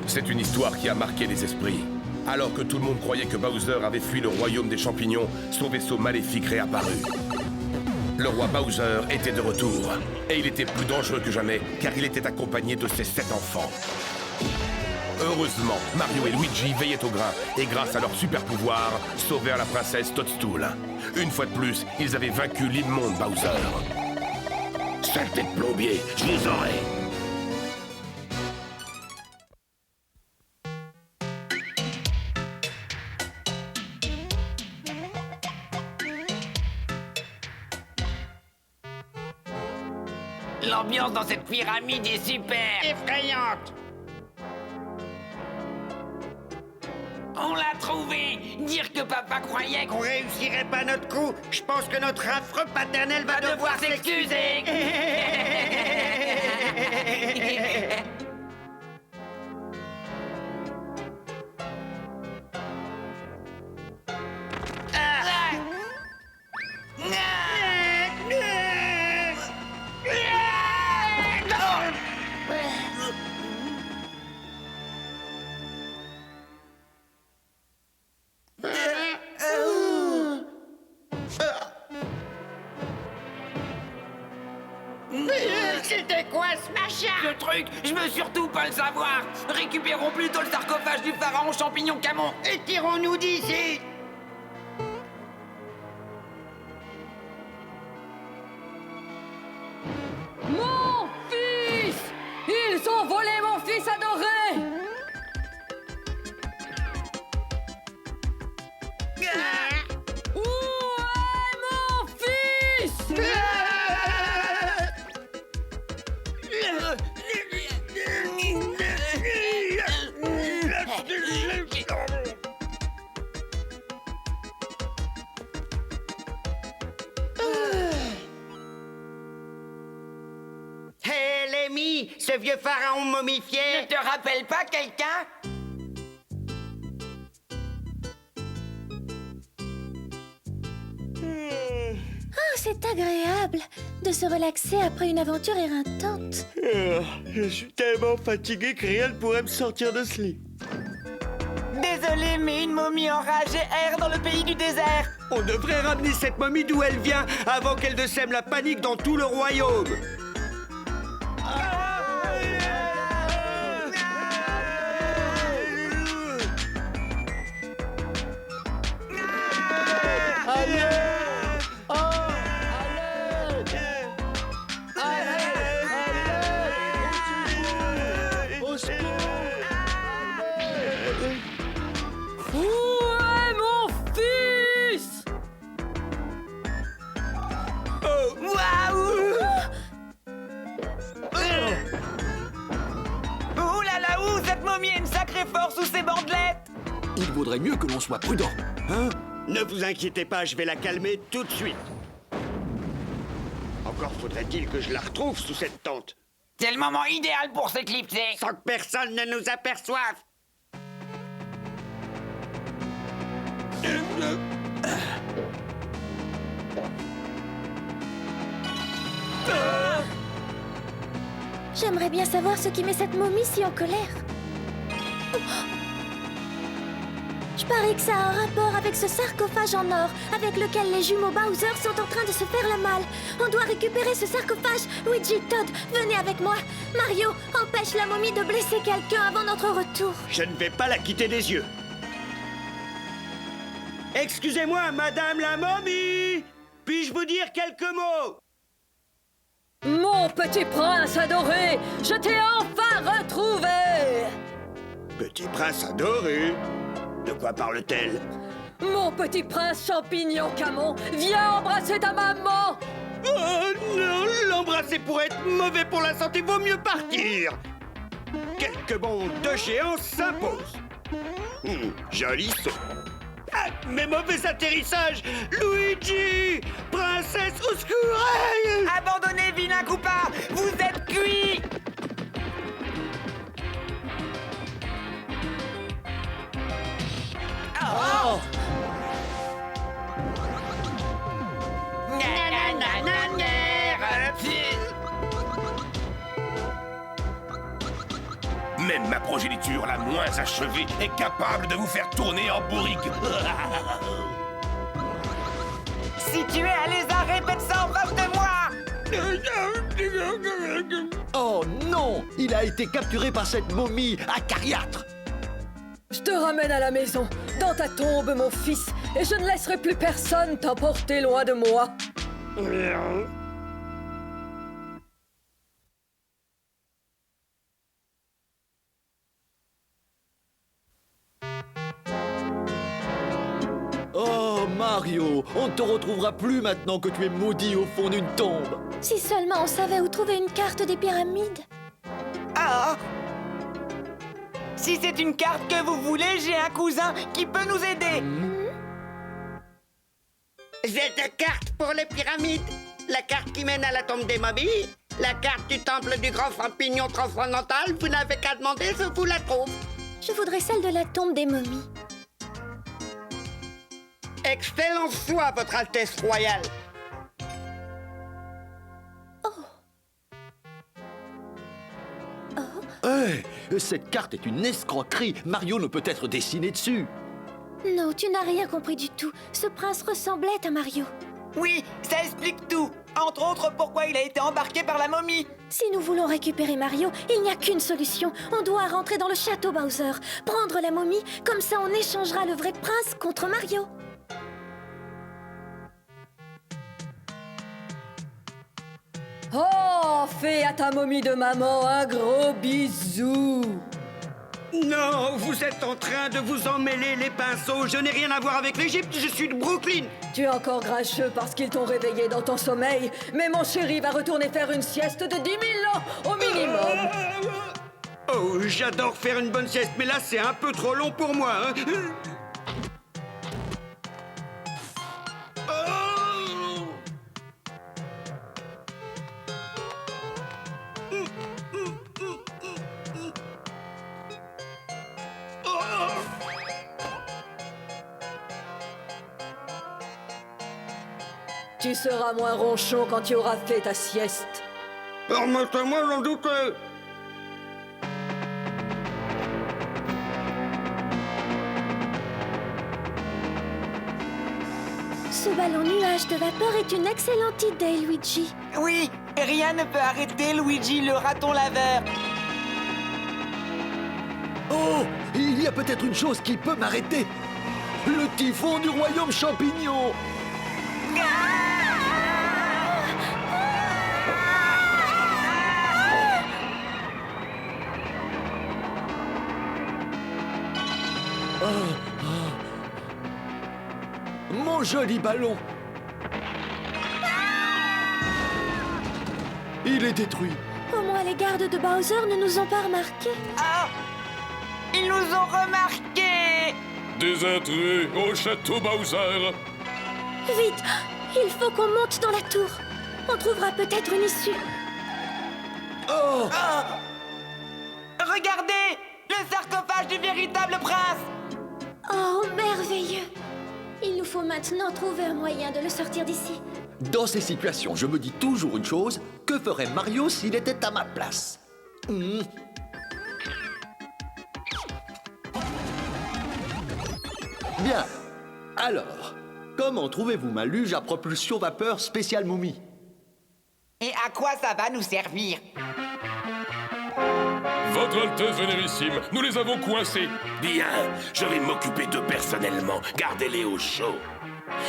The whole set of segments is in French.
C'est une histoire qui a marqué les esprits. Alors que tout le monde croyait que Bowser avait fui le royaume des champignons, son vaisseau maléfique réapparut. Le roi Bowser était de retour, et il était plus dangereux que jamais, car il était accompagné de ses 7 enfants. Heureusement, Mario et Luigi veillaient au grain, et grâce à leur super pouvoir, sauvèrent la princesse Toadstool. Une fois de plus, ils avaient vaincu l'immonde Bowser. Saleté de plombier, je les aurai! L'ambiance dans cette pyramide est super! Effrayante! On l'a trouvé! Dire que papa croyait On réussirait pas notre coup. Je pense que notre affreux paternel va devoir s'excuser. C'était quoi ce machin? ce truc! Je veux surtout pas le savoir! Récupérons plutôt le sarcophage du pharaon champignon Camon! Et tirons-nous d'ici! Mon fils! Ils ont volé mon fils adoré! Où est mon fils? Hé, Lemmy, ce vieux pharaon momifié! Ne te rappelle pas quelqu'un? C'est agréable de se relaxer après une aventure éreintante. Je suis tellement fatigué que rien ne pourrait me sortir de ce lit. Désolé, mais une momie enragée erre dans le pays du désert! On devrait ramener cette momie d'où elle vient avant qu'elle ne sème la panique dans tout le royaume. Où est mon fils? Waouh! Ouh là là, ouh, cette momie a une sacrée force sous ses bandelettes! Il vaudrait mieux que l'on soit prudent, hein? Ne vous inquiétez pas, je vais la calmer tout de suite. Encore faudrait-il que je la retrouve sous cette tente, C'est le moment idéal pour s'éclipser! sans que personne ne nous aperçoive. J'aimerais bien savoir ce qui met cette momie si en colère. Je parie que ça a un rapport avec ce sarcophage en or avec lequel les jumeaux Bowser sont en train de se faire la malle. On doit récupérer ce sarcophage. Luigi, Todd, venez avec moi. Mario, empêche la momie de blesser quelqu'un avant notre retour. Je ne vais pas la quitter des yeux. Excusez-moi, madame la momie. Puis-je vous dire quelques mots? Mon petit prince adoré, je t'ai enfin retrouvé! Petit prince adoré. De quoi parle-t-elle? Mon petit prince champignon Camon, viens embrasser ta maman! Oh non, l'embrasser pour être mauvais pour la santé, vaut mieux partir. Quelques bons d'échéance s'imposent. Joli saut. Ah, mes mauvais atterrissages! Luigi! Princesse, au secours! Aïe! Abandonnez, vilain coupard! Vous êtes cuits! Oh! Même ma progéniture la moins achevée est capable de vous faire tourner en bourrique. Si tu es un lézard, répète ça en face de moi! Oh non! Il a été capturé par cette momie acariâtre. Je te ramène à la maison, dans ta tombe, mon fils, et je ne laisserai plus personne t'emporter loin de moi. Oh Mario, on ne te retrouvera plus maintenant que tu es maudit au fond d'une tombe. Si seulement on savait où trouver une carte des pyramides. Ah! Si c'est une carte que vous voulez, j'ai un cousin qui peut nous aider. Cette carte pour les pyramides, la carte qui mène à la tombe des momies, la carte du temple du grand champignon transcendantal, vous n'avez qu'à demander, je vous la trouve. Je voudrais celle de la tombe des momies. Excellence soit, votre Altesse royale. Cette carte est une escroquerie. Mario ne peut être dessiné dessus. Non, tu n'as rien compris du tout. Ce prince ressemblait à Mario. Oui, ça explique tout. Entre autres, pourquoi il a été embarqué par la momie. Si nous voulons récupérer Mario, il n'y a qu'une solution. On doit rentrer dans le château Bowser, prendre la momie, comme ça on échangera le vrai prince contre Mario. Oh, fais à ta momie de maman un gros bisou. Non, vous êtes en train de vous emmêler les pinceaux. Je n'ai rien à voir avec l'Égypte, je suis de Brooklyn. Tu es encore grincheux parce qu'ils t'ont réveillé dans ton sommeil, mais mon chéri va retourner faire une sieste de 10 000 ans au minimum. Oh, j'adore faire une bonne sieste, mais là c'est un peu trop long pour moi. Hein. Tu seras moins ronchon quand tu auras fait ta sieste. Permettez-moi d'en douter. Ce ballon nuage de vapeur est une excellente idée, Luigi. Oui, rien ne peut arrêter Luigi, le raton laveur. Oh, il y a peut-être une chose qui peut m'arrêter. Le typhon du royaume champignon. Mon joli ballon. Il est détruit. Au moins les gardes de Bowser ne nous ont pas remarqués. Ah! Ils nous ont remarqués! Des intrus au château Bowser. Vite, il faut qu'on monte dans la tour. On trouvera peut-être une issue. Oh, Ah! Regardez! Le sarcophage du véritable prince! Oh, merveilleux. Il nous faut maintenant trouver un moyen de le sortir d'ici. dans ces situations, je me dis toujours une chose. Que ferait Mario s'il était à ma place? Bien. Alors, comment trouvez-vous ma luge à propulsion vapeur spéciale momie? Et à quoi ça va nous servir? Votre Altesse Vénérissime, nous les avons coincés. Bien, je vais m'occuper d'eux personnellement. Gardez-les au chaud.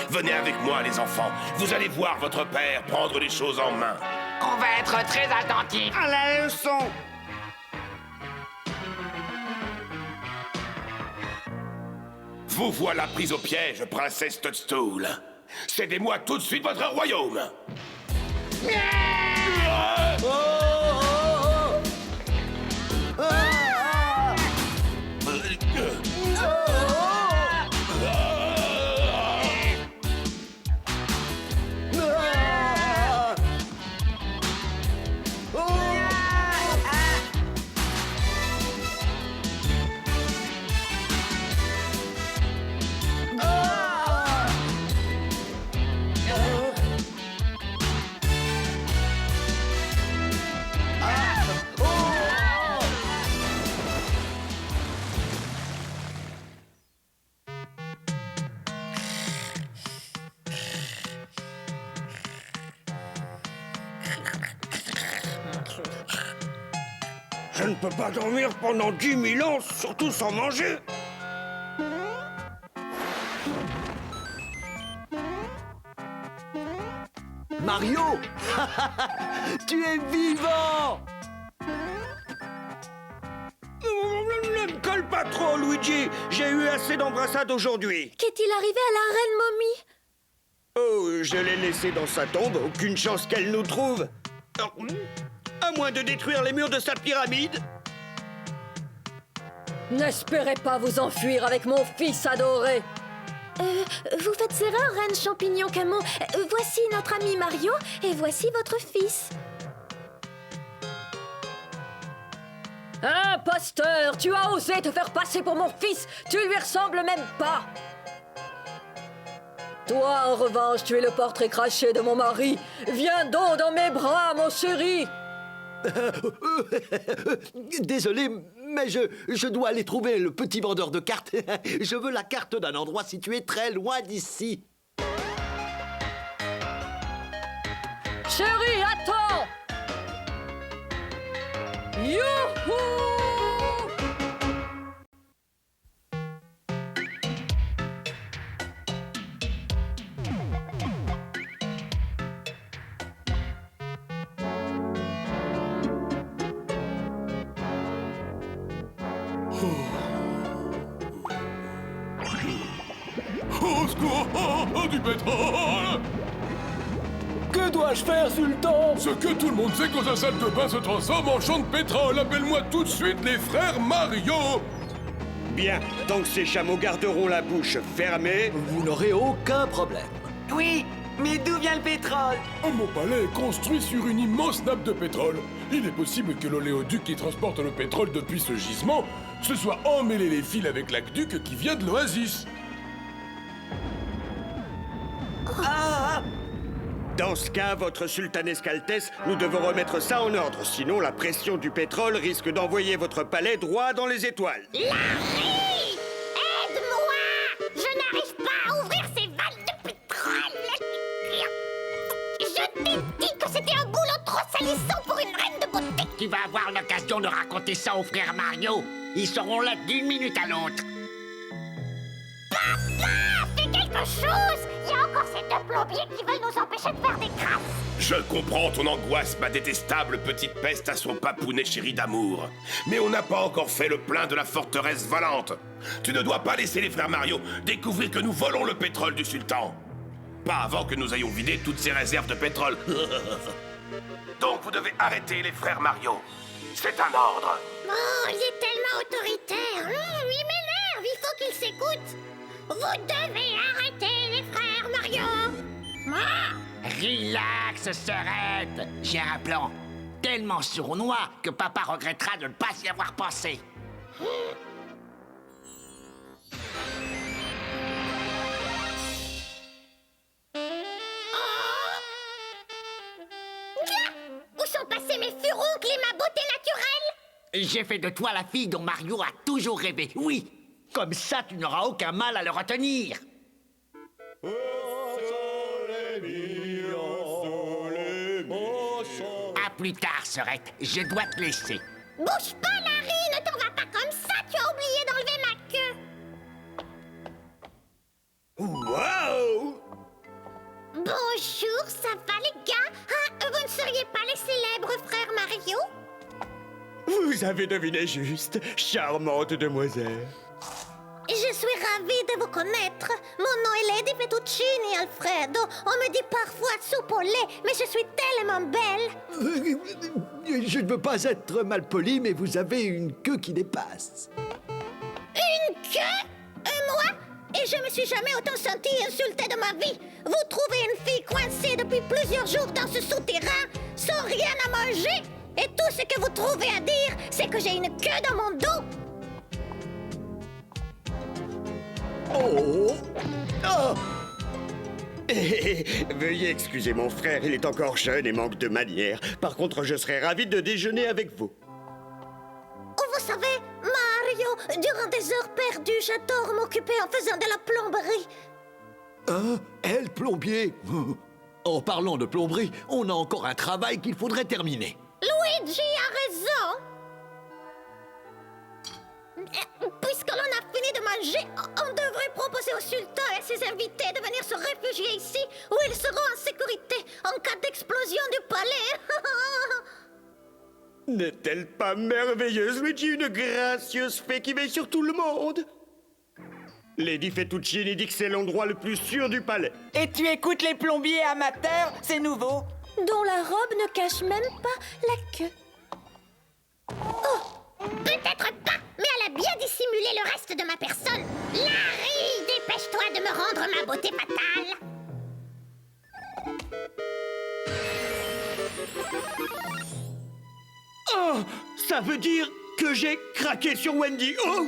Venez avec moi, les enfants. Vous allez voir votre père prendre les choses en main. On va être très attentifs. À la leçon. Vous voilà prise au piège, princesse Toadstool. Cédez-moi tout de suite votre royaume. Je ne peux pas dormir pendant 10 000 ans, surtout sans manger. Mario, tu es vivant! Ne me colle pas trop, Luigi. J'ai eu assez d'embrassades aujourd'hui. Qu'est-il arrivé à la reine momie? Oh, je l'ai laissée dans sa tombe. Aucune chance qu'elle nous trouve. À moins de détruire les murs de sa pyramide. N'espérez pas vous enfuir avec mon fils adoré. Vous faites erreur, reine champignon Camon. Voici notre ami Mario et voici votre fils. Imposteur, tu as osé te faire passer pour mon fils. Tu lui ressembles même pas. Toi, en revanche, tu es le portrait craché de mon mari. Viens donc dans mes bras, mon chéri. Désolé, mais je dois aller trouver le petit vendeur de cartes. Je veux la carte d'un endroit situé très loin d'ici. Chéri, attends. Youhou! Au secours! Du pétrole! Que dois-je faire, Sultan? Ce que tout le monde sait quand sa salle de bain se transforme en champ de pétrole! Appelle-moi tout de suite les frères Mario! Bien, tant que ces chameaux garderont la bouche fermée... Vous n'aurez aucun problème. Oui, mais d'où vient le pétrole? Mon palais est construit sur une immense nappe de pétrole. Il est possible que l'oléoduc qui transporte le pétrole depuis ce gisement se soit emmêlé les fils avec l'aqueduc qui vient de l'oasis. Dans ce cas, votre sultanesque Altesse, nous devons remettre ça en ordre. Sinon, la pression du pétrole risque d'envoyer votre palais droit dans les étoiles. Larry! Aide-moi! Je n'arrive pas à ouvrir ces valves de pétrole! Je t'ai dit que c'était un boulot trop salissant pour une reine de beauté! Tu vas avoir l'occasion de raconter ça aux frères Mario. Ils seront là d'une minute à l'autre. Papa! Fais quelque chose! Il y a encore ces deux plombiers qui veulent nous empêcher de faire des crasses! Je comprends ton angoisse, ma détestable petite peste à son papounet chéri d'amour. Mais on n'a pas encore fait le plein de la forteresse volante. Tu ne dois pas laisser les frères Mario découvrir que nous volons le pétrole du sultan. Pas avant que nous ayons vidé toutes ces réserves de pétrole. Donc vous devez arrêter les frères Mario. C'est un ordre. Oh, il est tellement autoritaire! Il m'énerve! Il faut qu'il s'écoute! Vous devez arrêter les frères Mario! Relax, sœurette. J'ai un plan tellement sournois que papa regrettera de ne pas y avoir pensé. Où sont passés mes furoncles et ma beauté naturelle? J'ai fait de toi la fille dont Mario a toujours rêvé. Oui, comme ça tu n'auras aucun mal à le retenir. À plus tard, sœurette. Je dois te laisser. Bouge pas, Larry! Ne t'en vas pas comme ça! Tu as oublié d'enlever ma queue! Wow! Bonjour, ça va les gars? Ah, vous ne seriez pas les célèbres frères Mario? Vous avez deviné juste, charmante demoiselle. Je suis ravie de vous connaître. Mon nom est Lady Fettuccini, Alfredo. On me dit parfois soupe au lait, mais je suis tellement belle. Je ne veux pas être malpoli, mais vous avez une queue qui dépasse. Une queue? Moi? Et je me suis jamais autant sentie insultée de ma vie. Vous trouvez une fille coincée depuis plusieurs jours dans ce souterrain, sans rien à manger? Et tout ce que vous trouvez à dire, c'est que j'ai une queue dans mon dos? Oh! Oh! Veuillez excuser mon frère, il est encore jeune et manque de manières. Par contre, je serais ravi de déjeuner avec vous. Vous savez, Mario, durant des heures perdues, j'adore m'occuper en faisant de la plomberie. Hein? Elle, plombier? En parlant de plomberie, on a encore un travail qu'il faudrait terminer. Luigi a raison. laisser au sultan et à ses invités de venir se réfugier ici, où ils seront en sécurité en cas d'explosion du palais. N'est-elle pas merveilleuse, Luigi, une gracieuse fée qui veille sur tout le monde? Lady Fettuccini dit que c'est l'endroit le plus sûr du palais. Et tu écoutes les plombiers amateurs? C'est nouveau. Dont la robe ne cache même pas la queue. Oh, peut-être pas, mais elle a bien dissimulé le reste de ma personne. Larry, dépêche-toi de me rendre ma beauté fatale. Oh, ça veut dire que j'ai craqué sur Wendy. Oh!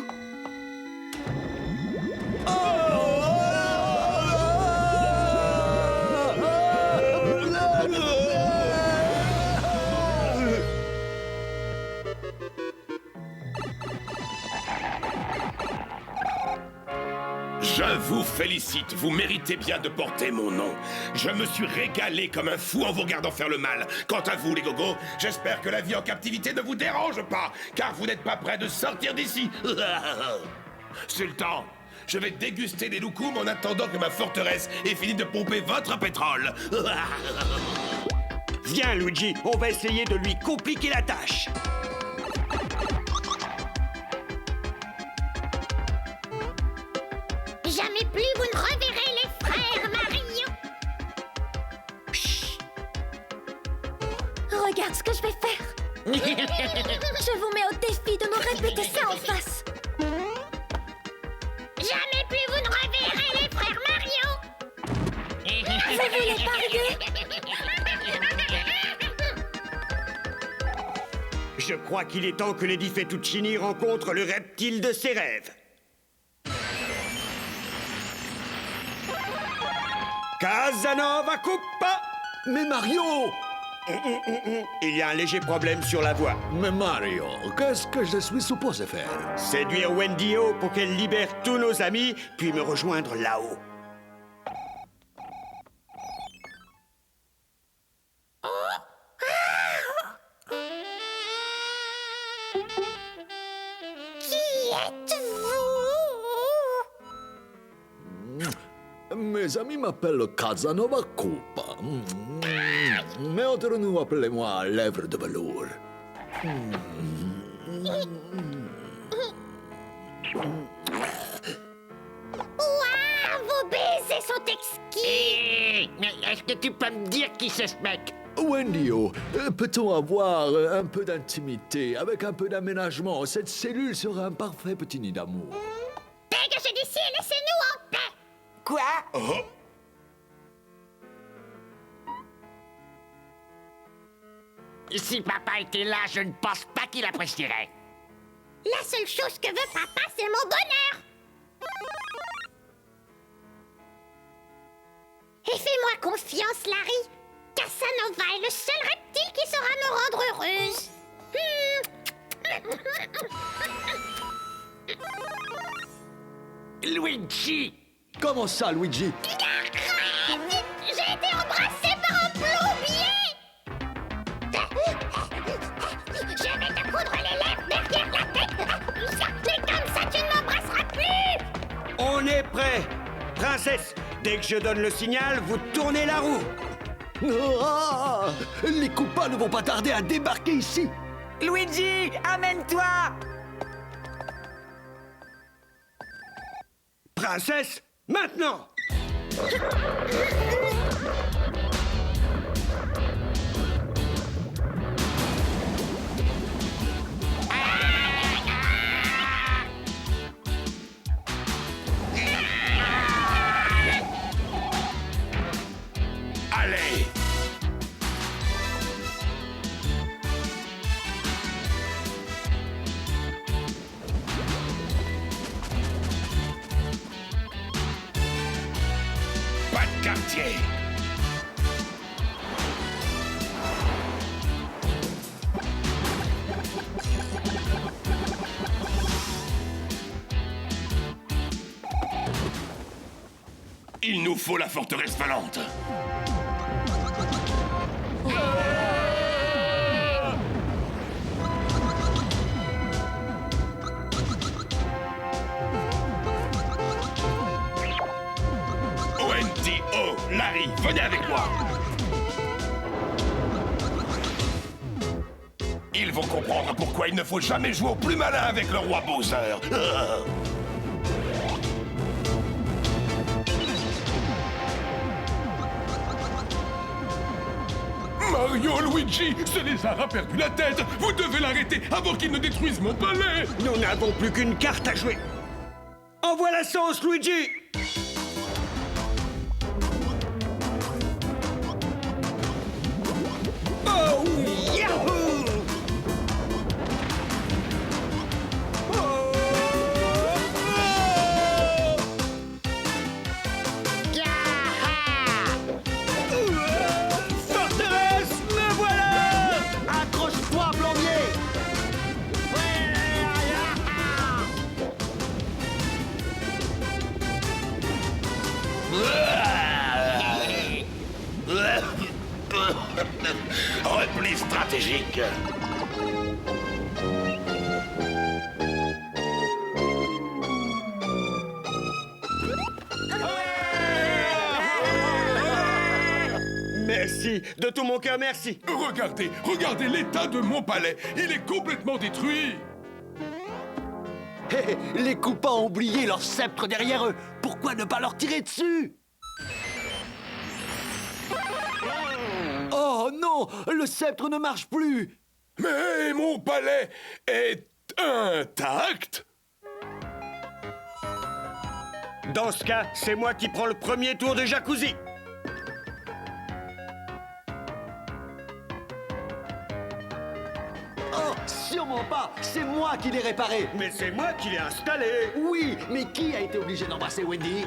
Je vous félicite, vous méritez bien de porter mon nom. Je me suis régalé comme un fou en vous regardant faire le mal. Quant à vous, les gogos, j'espère que la vie en captivité ne vous dérange pas, car vous n'êtes pas prêts de sortir d'ici. Sultan, je vais déguster des loukoums en attendant que ma forteresse ait fini de pomper votre pétrole. Viens, Luigi, on va essayer de lui compliquer la tâche. Jamais plus vous ne reverrez les frères Mario. Chut. Regarde ce que je vais faire. Je vous mets au défi de me répéter ça en face. Jamais plus vous ne reverrez les frères Mario. Vous voulez parier? Je crois qu'il est temps que Lady Fettuccini rencontre le reptile de ses rêves. Casanova Coppa! Mais Mario! Il y a un léger problème sur la voie. Mais Mario, qu'est-ce que je suis supposé faire? Séduire Wendy O pour qu'elle libère tous nos amis, puis me rejoindre là-haut. Qui êtes-vous? Mes amis m'appellent Casanova Coppa. Mais entre nous, appelez-moi Lèvres de velours. Ouah, vos baisers sont exquis. Mais est-ce que tu peux me dire qui c'est ce mec? Wendy-O, peut-on avoir un peu d'intimité avec un peu d'aménagement? Cette cellule serait un parfait petit nid d'amour. Dégagez d'ici et laissez-nous en paix. Quoi? Si papa était là, je ne pense pas qu'il apprécierait. La seule chose que veut papa, c'est mon bonheur. Et fais-moi confiance, Larry. Casanova est le seul reptile qui saura me rendre heureuse. Luigi! Comment ça, Luigi? J'ai été embrassée par un plombier. Je vais te coudre les lèvres derrière la tête. Et comme ça, tu ne m'embrasseras plus. On est prêt. Princesse, dès que je donne le signal, vous tournez la roue. Ah, les Koopas ne vont pas tarder à débarquer ici. Luigi, amène-toi! Princesse, maintenant! Allez! Pas de quartier! Il nous faut la forteresse volante. Harry, venez avec moi. Ils vont comprendre pourquoi il ne faut jamais jouer au plus malin avec le roi Bowser. Mario, Luigi, ce lézard a perdu la tête. Vous devez l'arrêter avant qu'il ne détruise mon palais. Nous n'avons plus qu'une carte à jouer. Envoie la sauce, Luigi. Oh, yahoo! Oh, forteresse, me voilà! Accroche-toi, plombier. Repli stratégique. Merci, de tout mon cœur, merci. Regardez l'état de mon palais. Il est complètement détruit. Hé, les copains ont oublié leur sceptre derrière eux. Pourquoi ne pas leur tirer dessus? Oh non, le sceptre ne marche plus. Mais mon palais est intact. Dans ce cas, c'est moi qui prends le premier tour de jacuzzi. Oh, sûrement pas. C'est moi qui l'ai réparé. Mais c'est moi qui l'ai installé. Oui, mais qui a été obligé d'embrasser Wendy?